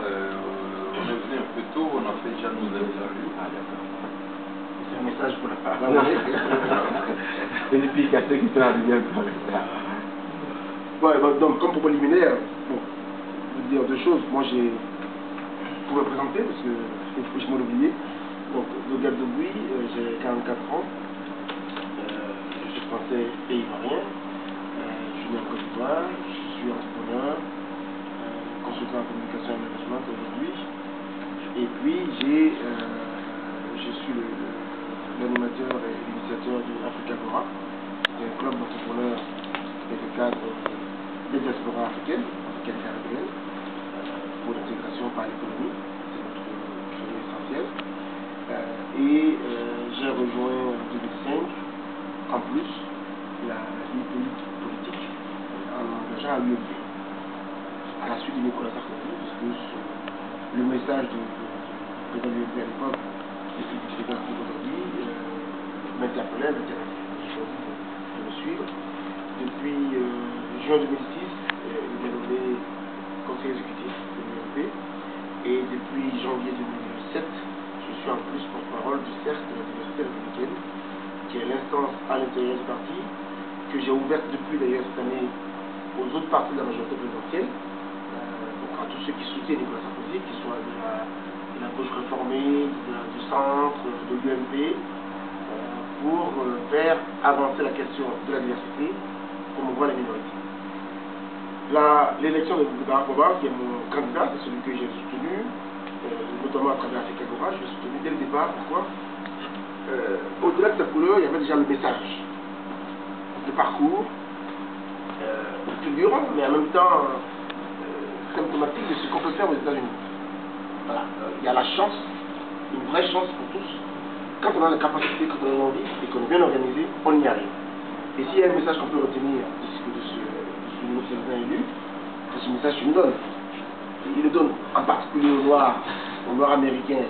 on est venu un peu tôt, on a fait déjà nos interviews. Ah, d'accord. C'est un message pour la part. C'est une explication qui sera bien pour ça. Ouais, donc, comme propos liminaire, bon, je veux dire deux choses. Moi, pour me présenter, parce que je m'en oublié. Donc, Logan Debouy, j'ai 44 ans. Je suis français et ivoirien. Je suis né en Côte d'Ivoire. Je suis entrepreneur, consultant en communication et management aujourd'hui. Et puis, je suis l'animateur et l'initiateur de Africa Agora. C'est un club d'entrepreneurs et de cadres des diasporas africaines et caribéennes, pour l'intégration par l'économie. C'est notre projet essentiel. J'ai rejoint en 2005, en plus, la vie politique en m'engageant à l'UMP, à la suite de Nicolas Sarkozy, puisque le message du président de l'UMP à l'époque, et puis du président aujourd'hui, m'interpellait, j'ai choisi de me suivre. Depuis juin 2006, il est nommé conseiller exécutif de l'UMP, et depuis janvier 2007, je suis en plus porte-parole du cercle de la diversité républicaine, qui est l'instance à l'intérieur du parti, que j'ai ouverte depuis d'ailleurs cette année aux autres partis de la majorité présidentielle, donc à tous ceux qui soutiennent Nicolas Sarkozy, qu'ils soient de la gauche réformée, du centre, de l'UMP, pour faire avancer la question de la diversité, promouvoir les minorités. L'élection de Barack Obama, qui est mon candidat, c'est celui que j'ai soutenu, notamment à travers Africa Agora, je l'ai soutenu dès le départ. Pourquoi? Au-delà de sa couleur, il y avait déjà le message, le parcours, fulgurant, mais en même temps symptomatique de ce qu'on peut faire aux États-Unis. Voilà. Il y a la chance, une vraie chance pour tous. Quand on a la capacité, quand on a l'envie et qu'on est bien organisé, on y arrive. Et s'il y a un message qu'on peut retenir de ce nouveau président élu, c'est ce message qu'il nous donne. Il le donne en particulier aux Noirs américains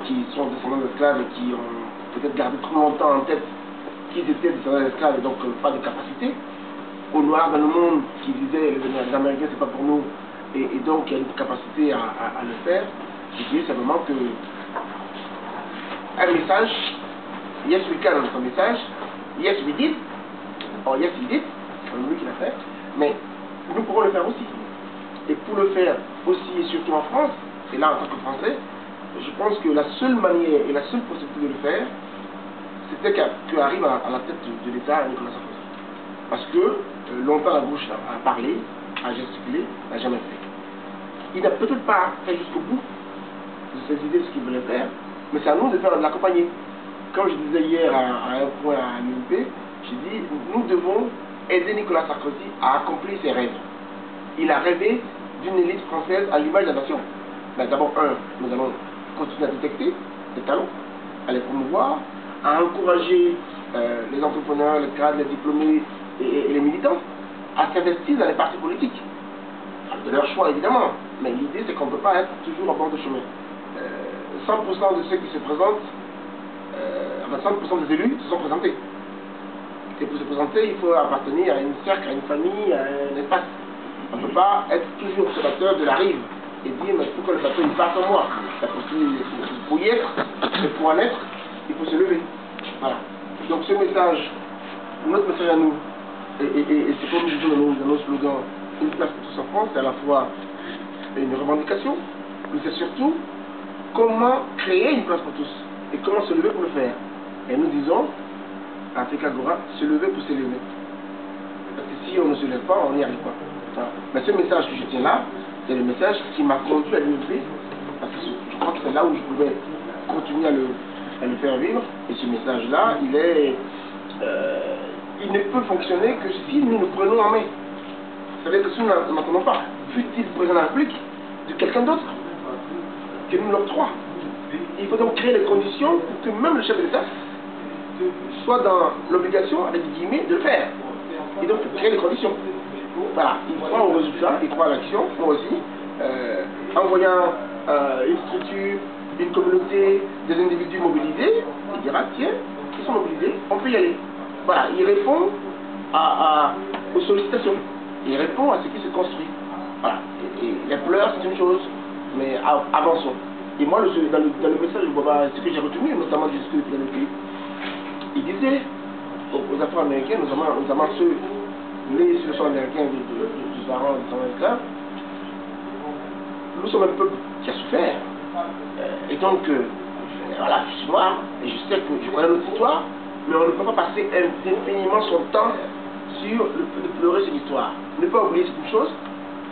qui sont descendants d'esclaves et qui ont peut-être gardé trop longtemps en tête qu'ils étaient descendants d'esclaves et donc pas de capacité. Aux Noirs dans le monde qui disaient les Américains c'est pas pour nous et donc il y a une capacité à le faire. Je dis simplement que un message, yes we can, c'est un message, yes we did, or yes we did, c'est lui qui l'a fait, mais nous pourrons le faire aussi. Et pour le faire aussi et surtout en France, et là en tant que Français, je pense que la seule manière et la seule possibilité de le faire, c'était qu'il arrive à la tête de l'État Nicolas Sarkozy. Parce que longtemps la bouche a parlé, a gesticulé, n'a jamais fait. Il n'a peut-être pas fait jusqu'au bout de ses idées de ce qu'il voulait faire, mais c'est à nous de l'accompagner. Comme je disais hier à un point à l'UMP, j'ai dit, nous devons aider Nicolas Sarkozy à accomplir ses rêves. Il a rêvé d'une élite française à l'image de la nation. D'abord, nous allons continuer à détecter les talents, à les promouvoir, à encourager les entrepreneurs, les cadres, les diplômés et les militants à s'investir dans les partis politiques. De leur choix, évidemment. Mais l'idée, c'est qu'on ne peut pas être toujours en bord de chemin. 100% de ceux qui se présentent, 100% des élus se sont présentés. Et pour se présenter, il faut appartenir à une cercle, à une famille, à un espace. On ne peut pas être toujours observateur de la rive et dire, mais pourquoi le bateau il part comme moi? Pour y être, et pour en être, il faut se lever. Voilà. Donc ce message, notre message à nous, et c'est comme nous disons dans nos slogans, une place pour tous en France, c'est à la fois une revendication, mais c'est surtout comment créer une place pour tous et comment se lever pour le faire. Et nous disons, à Africa Agora, se lever pour s'élever. Parce que si on ne se lève pas, on n'y arrive pas. Voilà. Mais ce message que je tiens là, c'est le message qui m'a conduit à l'UMP, parce que je crois que c'est là où je pouvais continuer à le faire vivre. Et ce message-là, il ne peut fonctionner que si nous le prenons en main. Ça veut dire que si nous n'entendons pas, fut-il président de la République, de quelqu'un d'autre, que nous l'octroie. Il faut donc créer les conditions pour que même le chef de l'État soit dans l'obligation, avec des guillemets, de le faire. Et donc, créer les conditions. Voilà, il croit au résultat, il croit à l'action, moi aussi, en voyant une structure, une communauté, des individus mobilisés, il dira, tiens, ils sont mobilisés, on peut y aller. Voilà, il répond aux sollicitations, il répond à ce qui se construit. Voilà, et les pleurs, c'est une chose, mais avançons. Et moi, dans le message de Baba, ce que j'ai retenu, notamment du discours de l'NP, il disait aux Afro-Américains, notamment ceux nés sur le sol américain du parents de 124, nous sommes un peuple qui a souffert. Et donc, voilà, je suis noir, et je sais que je connais notre histoire, mais on ne peut pas passer indéfiniment son temps sur de pleurer cette histoire. Ne pas oublier c'est une chose,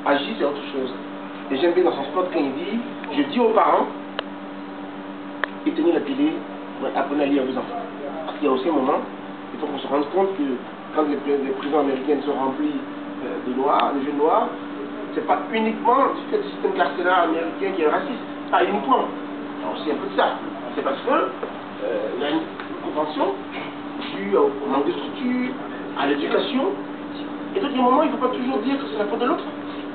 agir c'est autre chose. Et j'aime bien dans son spot quand il dit, je dis aux parents, éteignez la télé, apprenez à lire à vos enfants. Parce qu'il y a aussi un moment, il faut qu'on se rende compte que quand les prisons américaines sont remplies de noirs, de jeunes noirs, c'est pas uniquement du fait du système carcéral américain qui est raciste, pas uniquement. C'est un peu de ça. C'est parce que il y a une compréhension due au manque de structure, à l'éducation. Et donc, il y a un moment, il ne faut pas toujours dire que c'est la faute de l'autre.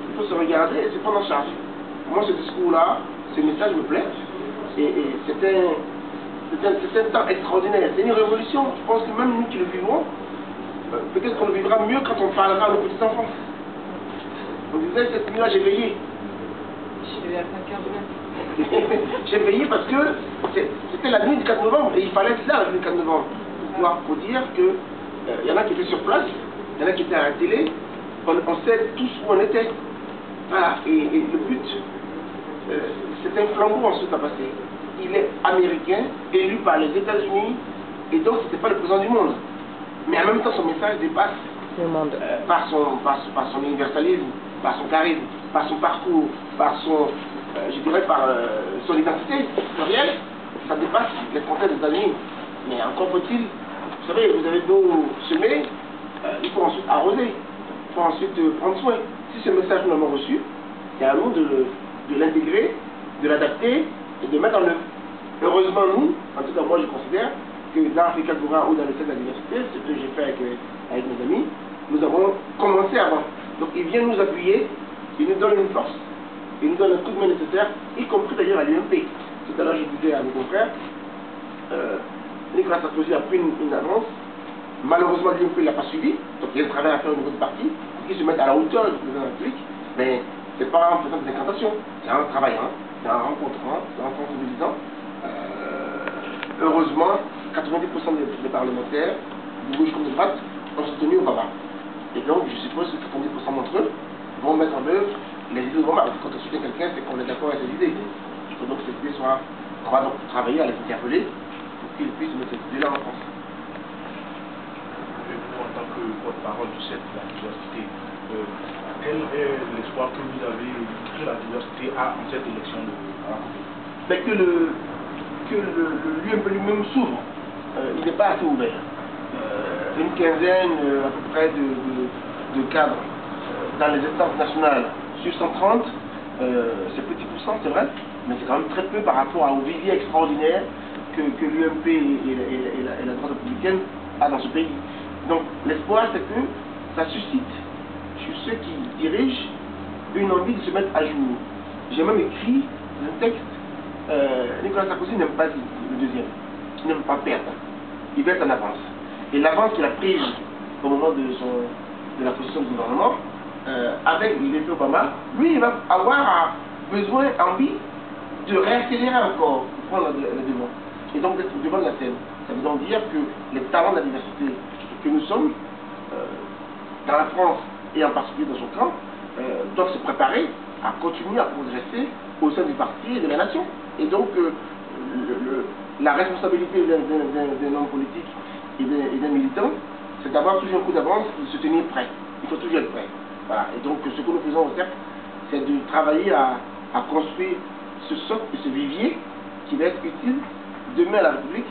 Il faut se regarder et se prendre en charge. Moi, ce discours-là, ce message me plaît. Et c'est un temps extraordinaire. C'est une révolution. Je pense que même nous qui le vivons, peut-être qu'on le vivra mieux quand on parlera à nos petits-enfants. On disait, cette nuit-là, j'ai veillé. J'ai veillé à 5h du matin. J'ai veillé parce que c'était la nuit du 4 novembre et il fallait être là la nuit du 4 novembre. Pour dire que y en a qui étaient sur place, il y en a qui étaient à la télé, on sait tous où on était. Voilà, et le but, c'est un flambeau ensuite à passer. Il est américain, élu par les États-Unis, et donc c'était pas le président du monde. Mais en même temps, son message dépasse le monde. Par son universalisme, par son charisme, par son parcours, par son, je dirais, par son identité plurielle, ça dépasse les frontières des États-Unis. Mais encore faut-il, vous savez, vous avez beau semer, il faut ensuite arroser, il faut ensuite prendre soin. Si ce message nous l'avons reçu, c'est à nous de l'intégrer, de l'adapter et de mettre en œuvre. Heureusement, nous, en tout cas moi je considère que dans Africa Gora ou dans le centre de la diversité, ce que j'ai fait avec mes amis, nous avons commencé avant. Donc il vient nous appuyer, il nous donne une force, il nous donne un coup de main nécessaire, y compris d'ailleurs à l'UMP. Tout à l'heure je disais à mes confrères, Nicolas Sarkozy a pris une avance. Malheureusement, l'UMP ne l'a pas suivi, donc il y a un travail à faire au niveau du parti, pour qu'ils se mettent à la hauteur du président de la République, mais ce n'est pas en faisant des incantations, c'est en travaillant, c'est en rencontrant, c'est en sensibilisant. Heureusement, 90% des parlementaires, de gauche comme de droite, ont soutenu Obama. Et donc, je suppose que 90% d'entre eux vont mettre en œuvre les idées d'Obama. Parce que quand on soutient quelqu'un, c'est qu'on est d'accord avec ses idées. Il faut donc que ces idées soient, on va donc travailler à les interpeller pour qu'ils puissent mettre ces idées-là en France. En tant que porte-parole de cette diversité, quel est l'espoir que vous avez que la diversité a en cette élection de la République? Que l'UMP lui-même s'ouvre. Il n'est pas assez ouvert. Une quinzaine à peu près de cadres dans les instances nationales sur 130, c'est petit pourcent, c'est vrai, mais c'est quand même très peu par rapport au vivier extraordinaire que l'UMP et la droite républicaine a dans ce pays. Donc l'espoir, c'est que ça suscite chez ceux qui dirigent une envie de se mettre à jour. J'ai même écrit un texte. Nicolas Sarkozy n'aime pas le deuxième. Il n'aime pas perdre. Il veut être en avance. Et l'avance qu'il a prise au moment de la position du gouvernement, avec l'effet Obama, lui, il va avoir besoin, envie de réaccélérer encore pour prendre le devant. Et donc d'être devant de la scène. Ça veut donc dire que les talents de la diversité que nous sommes, dans la France et en particulier dans son camp, doivent se préparer à continuer à progresser au sein du parti et de la nation. Et donc, la responsabilité d'un homme politique et d'un militant, c'est d'avoir toujours un coup d'avance et de se tenir prêt. Il faut toujours être prêt. Voilà. Et donc, ce que nous faisons au CERF, c'est de travailler à construire ce socle et ce vivier qui va être utile demain à la République,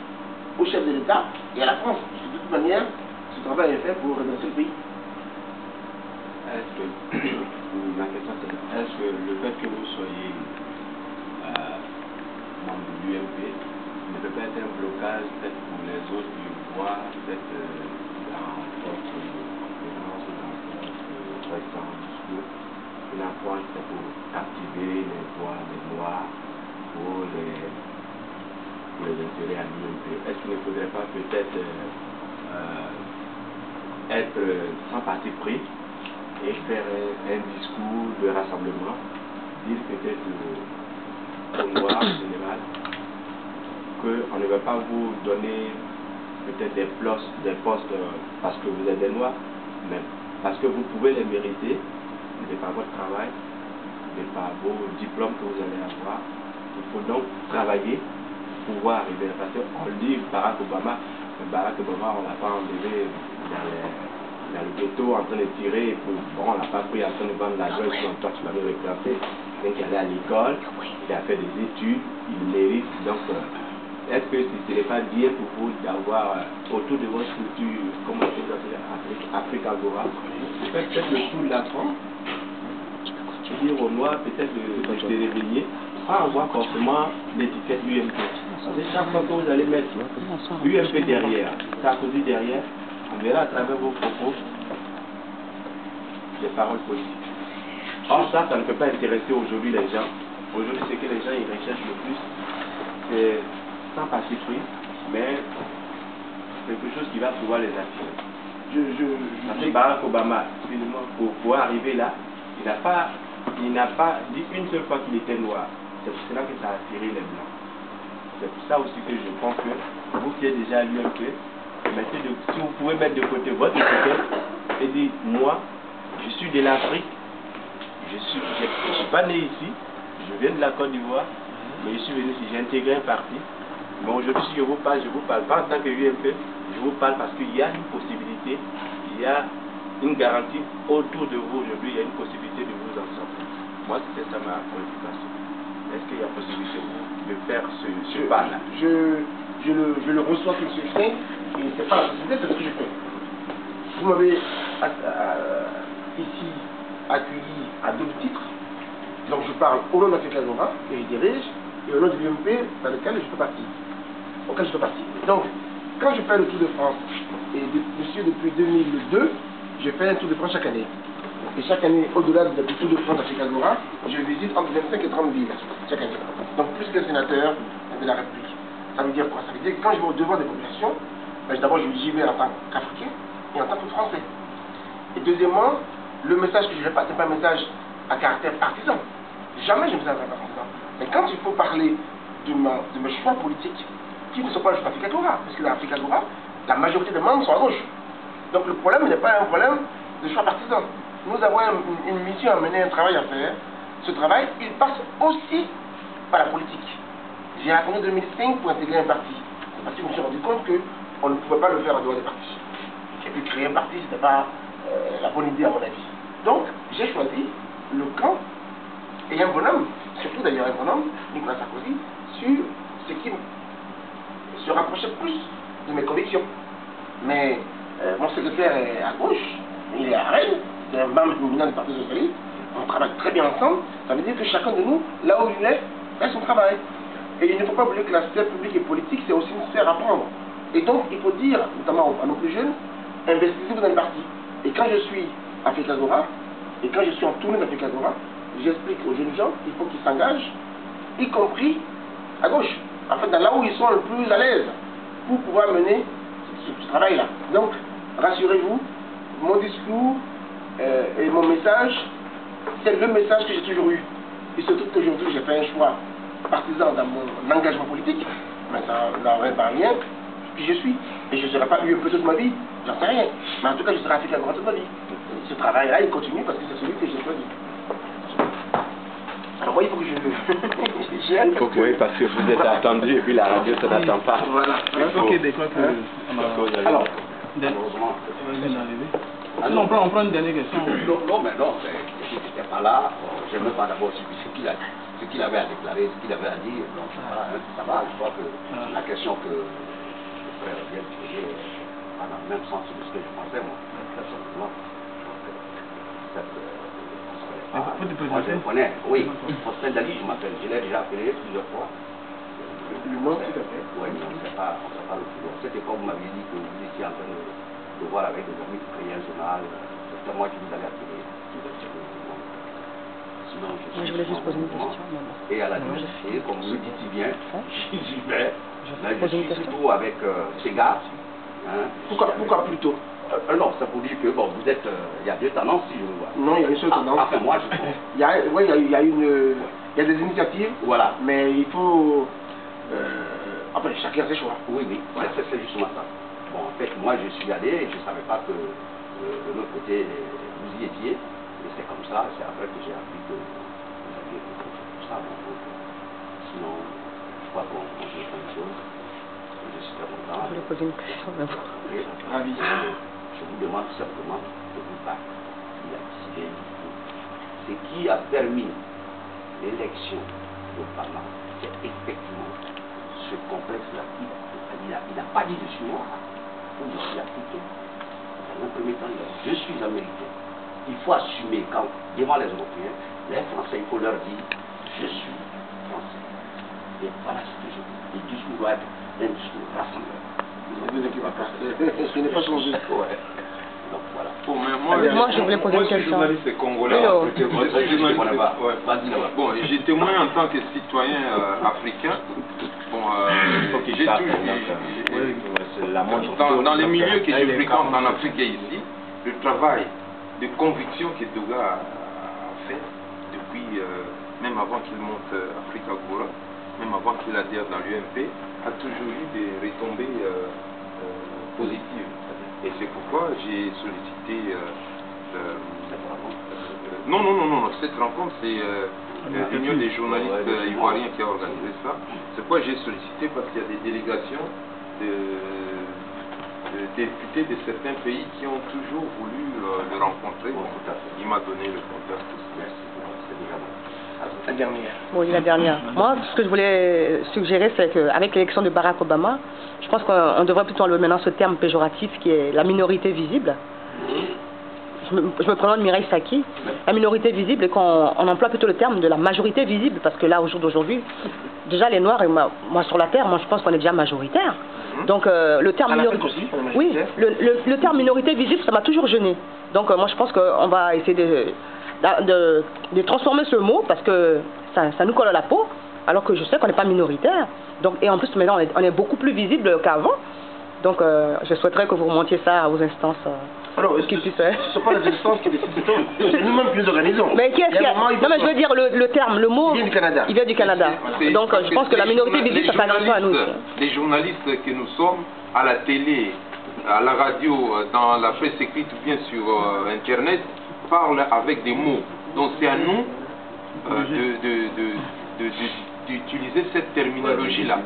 au chef de l'État et à la France. De toute manière, ce travail est fait pour redresser le pays. Ma question c'est, est-ce que le fait que vous soyez membre de l'UMP ne peut pas être un blocage peut-être pour les autres qui voient peut-être dans votre conférence ou dans votre précédent discours une approche pour activer les voix des Noirs pour les intérêts à l'UMP? Est-ce qu'il ne faudrait pas peut-être être sans parti pris et faire un discours de rassemblement, dire peut-être aux Noirs en général, qu'on ne va pas vous donner peut-être des postes parce que vous êtes des Noirs, mais parce que vous pouvez les mériter, mais par votre travail, mais par vos diplômes que vous allez avoir. Il faut donc travailler pour pouvoir arriver. Parce qu'on dit Barack Obama, on ne l'a pas enlevé dans le ghetto en train de tirer, et puis, bon, on ne l'a pas pris en train de vendre la drogue, donc toi tu vas nous réclamer. Quelqu'un qui allait à l'école, il a fait des études, il mérite. Donc, est-ce que ce n'est pas bien pour vous d'avoir autour de votre structure, comment est-ce que vous appelez Africa Agora, peut-être le tour de la France, dire aux Noirs peut-être de se réveiller, pas avoir forcément l'étiquette UMP. C'est chaque fois que vous allez mettre UMP derrière, Sarkozy derrière, on verra à travers vos propos des paroles politiques. Or ça ne peut pas intéresser aujourd'hui les gens. Aujourd'hui, ce que les gens ils recherchent le plus, c'est sans parti pris, mais quelque chose qui va pouvoir les attirer. Barack Obama, pour pouvoir arriver là, il n'a pas dit une seule fois qu'il était noir. C'est pour cela que ça a attiré les blancs. C'est pour ça aussi que je pense que vous qui êtes déjà à l'UMP, si vous pouvez mettre de côté votre étiquette et dire, moi, je suis de l'Afrique, je ne suis pas né ici, je viens de la Côte d'Ivoire, mais je suis venu ici, j'ai intégré un parti. Mais aujourd'hui, si je vous parle pas en tant que UMP, je vous parle parce qu'il y a une possibilité, il y a une garantie autour de vous aujourd'hui, il y a une possibilité de vous en sortir. Moi, c'est ça ma préoccupation. Est-ce qu'il y a possibilité de faire ce pas-là? Je le reçois tout de suite, et c'est pas la possibilité, c'est ce que je fais. Vous m'avez ici accueilli à double titre, donc je parle au nom d'Africa Agora, que je dirige, et au nom de l'UMP dans lequel je fais partie. Donc, quand je fais le Tour de France, et depuis 2002, je fais un Tour de France chaque année. Et chaque année, au-delà du Tour de France d'Africa Agora, je visite entre 25 et 30 villes chaque année. Donc plus qu'un sénateur de la République. Ça veut dire quoi? Ça veut dire que quand je vais au devant des populations, d'abord j'y vais en tant qu'Africain et en tant que Français. Et deuxièmement, le message que je vais passer, c'est pas un message à caractère partisan. Jamais je ne me sens partisan. Mais quand il faut parler de mes choix politiques, qui ne sont pas juste Africa Agora, parce que dans Africa Agora, la majorité des membres sont à gauche. Donc le problème n'est pas un problème de choix partisan. Nous avons une mission à mener, un travail à faire. Ce travail, il passe aussi par la politique. J'ai attendu 2005 pour intégrer un parti. Parce que je me suis rendu compte qu'on ne pouvait pas le faire en dehors des partis. Et puis créer un parti, ce n'était pas la bonne idée à mon avis. Donc, j'ai choisi le camp et un bonhomme, surtout d'ailleurs un bonhomme, Nicolas Sarkozy, sur ce qui se rapprochait plus de mes convictions. Mais mon secrétaire est à gauche, il est à Rennes, c'est un membre du Parti socialiste, on travaille très bien ensemble, ça veut dire que chacun de nous, là où il est, fait son travail. Et il ne faut pas oublier que la sphère publique et politique, c'est aussi une sphère à prendre. Et donc, il faut dire, notamment à nos plus jeunes, investissez-vous dans le parti. Et quand je suis à Africa Agora, et quand je suis en tournée d'Africa Agora, j'explique aux jeunes gens qu'il faut qu'ils s'engagent, y compris à gauche. En fait, là où ils sont le plus à l'aise, pour pouvoir mener ce travail-là. Donc, rassurez-vous, mon discours et mon message, c'est le message que j'ai toujours eu. Il se trouve qu'aujourd'hui, j'ai fait un choix partisan dans mon engagement politique, mais ça n'enlève pas rien, qui je suis. Et je ne serai pas UMP toute ma vie, j'en sais rien. Mais en tout cas, je serai Africa Agora toute ma vie. Ce travail-là, il continue parce que c'est celui que j'ai choisi. Alors moi, il faut que je... Oui, parce que vous êtes attendu et puis la radio, ça n'attend pas. Voilà. Ok, d'accord. Alors, sinon, on prend une dernière question. Non, mais non, je n'étais pas là. Je n'aimais pas d'abord ce qu'il avait à déclarer, ce qu'il avait à dire. Donc ça va, je crois que la question que le frère vient de poser va dans le même sens de ce que je pensais, moi. Personnellement, je crois que moi, je le connais. Oui, Prosper Dali, je m'appelle. Je l'ai déjà appelé plusieurs fois. le nom, tout à fait. Oui, mais on ne sait pas le plus. Cette époque, vous m'aviez dit que vous étiez en train de voir avec des amis qui créaient un journal. C'était moi qui vous allais appeler. Sinon, je voulais juste poser une question. Et à la et comme vous le dites si bien, j'y vais. Là, je suis surtout avec ces gars. Hein, pourquoi plutôt non, ça vous dire que bon, vous êtes. Il y a deux tendances, si je vois. Non, il y a une seule tendance. Enfin, moi, je pense. Il y a Il y a des initiatives, Voilà. mais il faut... après, chacun ses choix. Oui, oui, c'est justement ça. Bon, en fait, moi, je suis allé et je ne savais pas que de l'autre côté, vous y étiez. Et c'est comme ça, c'est après que j'ai appris que vous aviez fait tout ça. Donc, sinon, je crois qu'on peut faire une chose. Je suis très content. Je voulais poser une question d'abord. Ravi. Je vous demande tout simplement de vous battre. Il a décidé. Ce qui a permis l'élection d'Obama, c'est effectivement ce complexe-là. Il n'a pas dit je suis noir ou je suis africain. Dans un premier temps, je suis américain. Il faut assumer quand, devant les Européens, les Français, il faut leur dire je suis français. Et voilà ce que je dis. Le discours doit être un discours rassembleur. Ce n'est pas changé. Ouais. Donc voilà. Bon, mais Moi, je voulais poser une je suis question. journaliste congolais. Hello. Bon, j'ai témoin en tant que citoyen africain. Bon, j'ai toujours dans les milieux que je fréquente en Afrique et ici, le travail de conviction que Douga a fait depuis, même avant qu'il monte Africa Gora, même avant qu'il adhère dans l'UMP, a toujours eu des retombées positives. Et c'est pourquoi j'ai sollicité non, cette rencontre, c'est l'Union des journalistes ivoiriens qui a organisé ça. C'est pourquoi j'ai sollicité, parce qu'il y a des délégations de députés de certains pays qui ont toujours voulu le rencontrer. Bon, il m'a donné le contact. La dernière. Oui, la dernière. Moi, ce que je voulais suggérer, c'est qu'avec l'élection de Barack Obama, je pense qu'on devrait plutôt enlever maintenant ce terme péjoratif qui est la minorité visible. Je me présente Mireille Saki. La minorité visible, et qu'on emploie plutôt le terme de la majorité visible, parce que là, au jour d'aujourd'hui, déjà les Noirs, et moi sur la Terre, moi je pense qu'on est déjà majoritaire. Donc le terme le terme minorité visible, ça m'a toujours gêné. Donc moi je pense qu'on va essayer de transformer ce mot, parce que ça nous colle à la peau, alors que je sais qu'on n'est pas minoritaire. Donc, et en plus maintenant on est beaucoup plus visible qu'avant. Donc je souhaiterais que vous remontiez ça aux instances. Alors, ce ne sont pas les instances qui décident, c'est nous-mêmes qui nous organisons. Mais qui est-ce qu'il y a? Non, mais je veux dire le terme, le mot. Il vient du Canada. Il vient du Canada. Donc je pense que la minorité visible, ça s'adresse pas à nous. Les journalistes que nous sommes, à la télé, à la radio, dans la presse écrite ou bien sur Internet, parlent avec des mots. Donc c'est à nous d'utiliser cette terminologie-là,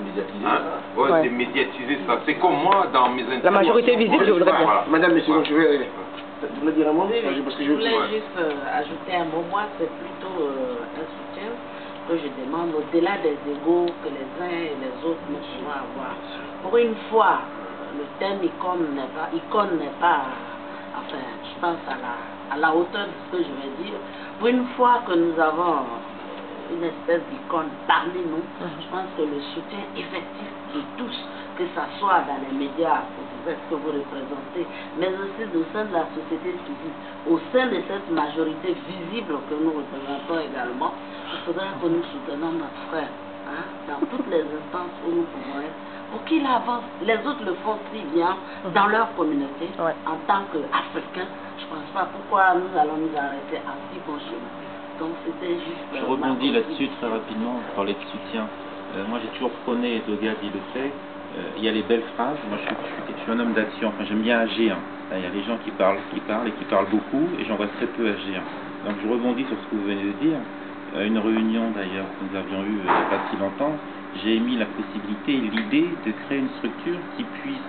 de médiatiser ça. C'est comme moi dans mes interviews. La majorité visible, je voudrais dire. Voilà. Madame, monsieur, je vais... Vous voulez dire un mot? Parce que je voulais juste ajouter un mot. Moi, c'est plutôt un soutien que je demande, au-delà des égos que les uns et les autres ne pourront avoir. Pour une fois, le thème icône n'est pas, enfin, je pense à la hauteur de ce que je vais dire. Pour une fois que nous avons une espèce d'icône parmi nous, je pense que le soutien effectif de tous, que ce soit dans les médias, ce que vous représentez, mais aussi au sein de la société civile, au sein de cette majorité visible que nous représentons également, il faudra que nous soutenions notre frère dans toutes les instances où nous pouvons être, pour qu'il avance. Les autres le font si bien dans leur communauté, en tant qu'Africains. Je ne pense pas pourquoi nous allons nous arrêter à si bon chemin. Donc c'était juste... Je rebondis là-dessus très rapidement, vous parlez de soutien. Moi j'ai toujours prôné, et Doga dit le fait, il y a les belles phrases, moi je suis un homme d'action, enfin j'aime bien agir. Il y a les gens qui parlent et qui parlent beaucoup, et j'en vois très peu agir. Donc je rebondis sur ce que vous venez de dire. Une réunion d'ailleurs que nous avions eue il n'y a pas si longtemps, j'ai émis la possibilité, l'idée de créer une structure qui puisse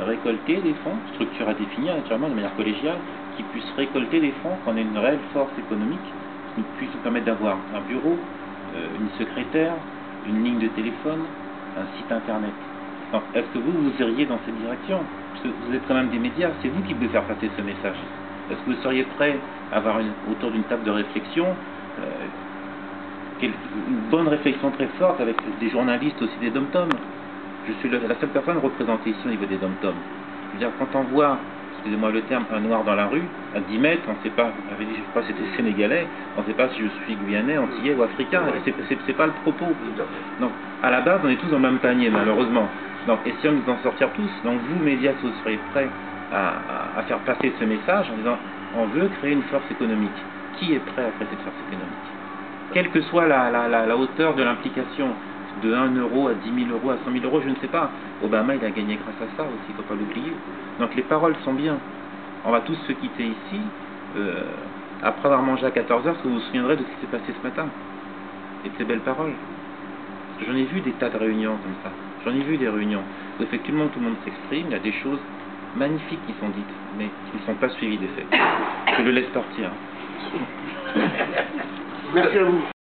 récolter des fonds, structure à définir naturellement de manière collégiale, qui puisse récolter des fonds, qu'on ait une réelle force économique, qui puisse nous permettre d'avoir un bureau, une secrétaire, une ligne de téléphone, un site internet. Donc, est-ce que vous iriez dans cette direction? Parce que vous êtes quand même des médias, c'est vous qui pouvez faire passer ce message. Est-ce que vous seriez prêt à avoir autour d'une table de réflexion une bonne réflexion très forte avec des journalistes aussi des dom-toms? Je suis la seule personne représentée ici au niveau des dom-toms. Je veux dire, quand on voit, excusez-moi le terme, un noir dans la rue, à 10 mètres, on ne sait pas, j'avais dit, je crois que c'était sénégalais, on ne sait pas si je suis guyanais, antillais ou africain, c'est pas le propos. Donc, à la base, on est tous dans le même panier, malheureusement. Donc, essayons de nous en sortir tous. Donc, vous, médias, vous seriez prêts à faire passer ce message en disant, on veut créer une force économique. Qui est prêt à créer cette force économique? quelle que soit la hauteur de l'implication, de 1 euro à 10 000 euros, à 100 000 euros, je ne sais pas. Obama, il a gagné grâce à ça aussi, il ne faut pas l'oublier. Donc les paroles sont bien. On va tous se quitter ici, après avoir mangé à 14 heures, parce que vous vous souviendrez de ce qui s'est passé ce matin, et de ces belles paroles. J'en ai vu des tas de réunions comme ça. J'en ai vu des réunions où effectivement tout le monde s'exprime, il y a des choses magnifiques qui sont dites, mais qui ne sont pas suivies des faits. Je le laisse partir. Merci à vous.